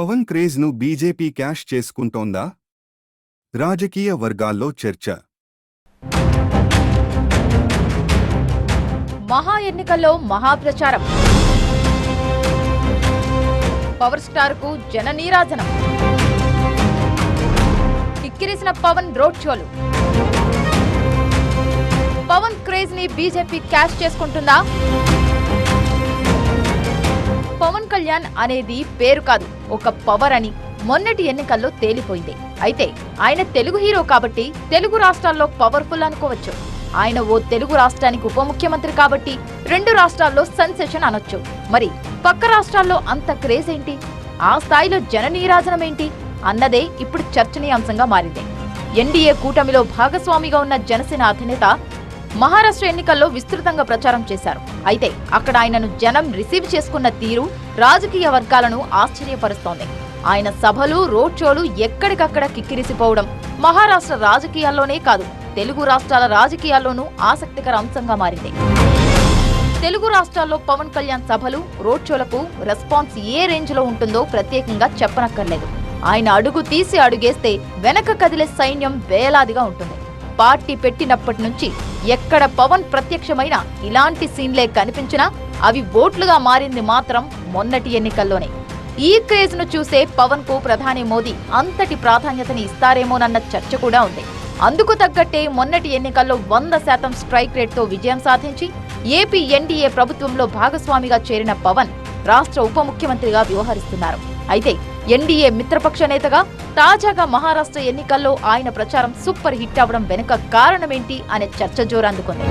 Pawan craze ను BJP cash చేసుకుంటోందా? రాజకీయ వర్గాల్లో చర్చ. మహా ఎన్నికల్లో మహాప్రచారం, పవర్ స్టార్ కు జన నీరాజనం, కిక్కిరిసిన పవన్ రోడ్ షోలు. పవన్ క్రేజ్ ని బీజేపీ క్యాష్ చేసుకుంటుందా? పవన్ కళ్యాణ్ అనేది పేరు కాదు, ఒక పవర్ అని మొన్నటి ఎన్నికల్లో తేలిపోయింది. అయితే ఆయన తెలుగు హీరో కాబట్టి తెలుగు రాష్ట్రాల్లో పవర్ఫుల్ అనుకోవచ్చు. ఆయన ఓ తెలుగు రాష్ట్రానికి ఉప ముఖ్యమంత్రి కాబట్టి 2 రాష్ట్రాల్లో సెన్సేషన్ అనొచ్చు. మరి పక్క రాష్ట్రాల్లో అంత క్రేజ్ ఏంటి? ఆ స్థాయిలో జన నీరాజనం ఏంటి అన్నదే ఇప్పుడు చర్చనీయాంశంగా మారింది. ఎన్డీఏ కూటమిలో భాగస్వామిగా ఉన్న జనసేన అధినేత మహారాష్ట్ర ఎన్నికల్లో విస్తృతంగా ప్రచారం చేశారు. అయితే అక్కడ ఆయనను జనం రిసీవ్ చేసుకున్న తీరు రాజకీయ వర్గాలను ఆశ్చర్యపరుస్తోంది. ఆయన సభలు, రోడ్ షోలు ఎక్కడికక్కడ కిక్కిరిసిపోవడం మహారాష్ట్ర రాజకీయాల్లోనే కాదు, తెలుగు రాష్ట్రాల రాజకీయాల్లోనూ ఆసక్తికర అంశంగా మారింది. తెలుగు రాష్ట్రాల్లో పవన్ కళ్యాణ్ సభలు, రోడ్ షోలకు రెస్పాన్స్ ఏ రేంజ్ లో ఉంటుందో ప్రత్యేకంగా చెప్పనక్కర్లేదు. ఆయన అడుగు తీసి అడుగేస్తే వెనక కదిలే సైన్యం వేలాదిగా ఉంటుంది. పార్టీ పెట్టినప్పటి నుంచి ఎక్కడ పవన్ ప్రత్యక్షమైన ఇలాంటి సీన్లే కనిపించినా అవి ఓట్లుగా మారింది మాత్రం మొన్నటి ఎన్నికల్లోనే. ఈ క్రేజ్ ను చూసే పవన్ కు ప్రధాని మోదీ అంతటి ప్రాధాన్యతని ఇస్తారేమోనన్న చర్చ కూడా ఉంది. అందుకు తగ్గట్టే మొన్నటి ఎన్నికల్లో 100% స్ట్రైక్ రేట్ తో విజయం సాధించి ఏపీ ఎన్డీఏ ప్రభుత్వంలో భాగస్వామిగా చేరిన పవన్ రాష్ట్ర ఉప ముఖ్యమంత్రిగా వ్యవహరిస్తున్నారు. అయితే ఎన్డీఏ మిత్రపక్ష నేతగా తాజాగా మహారాష్ట్ర ఎన్నికల్లో ఆయన ప్రచారం సూపర్ హిట్ అవ్వడం వెనుక కారణమేంటి అనే చర్చ జోరందుకుంది.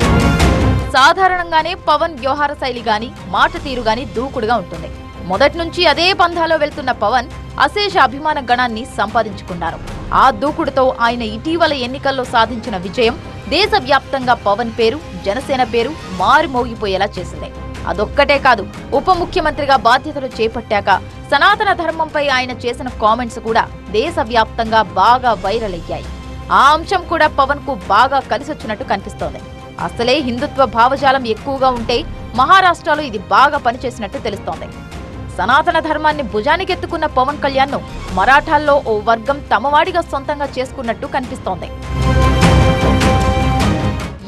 సాధారణంగానే పవన్ వ్యవహార శైలి గాని, మాట తీరు గాని దూకుడుగా ఉంటుంది. మొదటి నుంచి అదే పంథాలో వెళ్తున్న పవన్ అశేష అభిమాన గణాన్ని సంపాదించుకున్నారు. ఆ దూకుడుతో ఆయన ఇటీవల ఎన్నికల్లో సాధించిన విజయం దేశవ్యాప్తంగా పవన్ పేరు, జనసేన పేరు మారుమోగిపోయేలా చేసింది. అదొక్కటే కాదు, ఉప ముఖ్యమంత్రిగా బాధ్యతలు చేపట్టాక సనాతన ధర్మంపై ఆయన చేసిన కామెంట్స్ కూడా దేశవ్యాప్తంగా బాగా వైరల్ అయ్యాయి. ఆ అంశం కూడా పవన్ కు బాగా కలిసొచ్చినట్టు కనిపిస్తోంది. అసలే హిందుత్వ భావజాలం ఎక్కువగా ఉంటే మహారాష్ట్రలో ఇది బాగా పనిచేసినట్టు తెలుస్తోంది. సనాతన ధర్మాన్ని భుజానికెత్తుకున్న పవన్ కళ్యాణ్ ను మరాఠాల్లో ఓ వర్గం తమవాడిగా సొంతంగా చేసుకున్నట్టు కనిపిస్తోంది.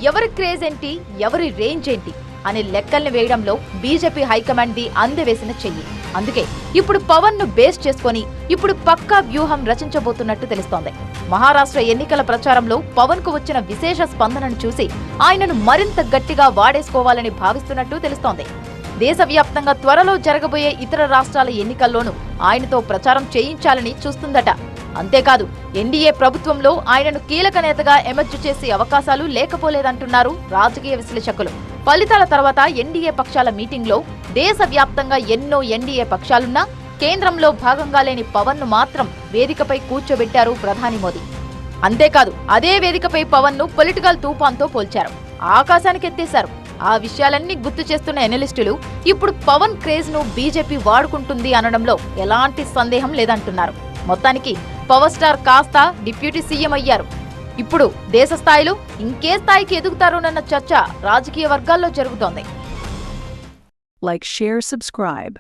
ఎవరి క్రేజ్ ఏంటి, ఎవరి రేంజ్ ఏంటి అనే లెక్కల్ని వేయడంలో బీజేపీ హైకమాండ్ ది అందవేసిన చెయ్యి. అందుకే ఇప్పుడు పవన్ ను బేస్ చేసుకుని ఇప్పుడు పక్కా వ్యూహం రచించబోతున్నట్టు తెలుస్తోంది. మహారాష్ట్ర ఎన్నికల ప్రచారంలో పవన్ కు వచ్చిన విశేష స్పందనను చూసి ఆయనను మరింత గట్టిగా వాడేసుకోవాలని భావిస్తున్నట్టు తెలుస్తోంది. దేశవ్యాప్తంగా త్వరలో జరగబోయే ఇతర రాష్ట్రాల ఎన్నికల్లోనూ ఆయనతో ప్రచారం చేయించాలని చూస్తుందట. అంతేకాదు, ఎన్డీఏ ప్రభుత్వంలో ఆయనను కీలక నేతగా ఎమర్జ్ చేసే అవకాశాలు లేకపోలేదంటున్నారు రాజకీయ విశ్లేషకులు. ఫలితాల తర్వాత ఎన్డీఏ పక్షాల మీటింగ్లో దేశవ్యాప్తంగా ఎన్నో ఎన్డీఏ పక్షాలున్నా కేంద్రంలో భాగంగా లేని పవన్ ను మాత్రం వేదికపై కూర్చోబెట్టారు ప్రధాని మోదీ. అంతేకాదు, అదే వేదికపై పవన్ ను పొలిటికల్ తూఫాన్తో పోల్చారు, ఆకాశానికి ఎత్తేశారు. ఆ విషయాలన్నీ గుర్తు చేస్తున్న ఎనలిస్టులు ఇప్పుడు పవన్ క్రేజ్ ను బీజేపీ వాడుకుంటుంది అనడంలో ఎలాంటి సందేహం లేదంటున్నారు. మొత్తానికి పవర్ స్టార్ కాస్త డిప్యూటీ సీఎం అయ్యారు. ఇప్పుడు దేశ స్థాయిలో ఇంకే స్థాయికి ఎదుగుతారోనన్న చర్చ రాజకీయ వర్గాల్లో జరుగుతోంది. Like, share, subscribe.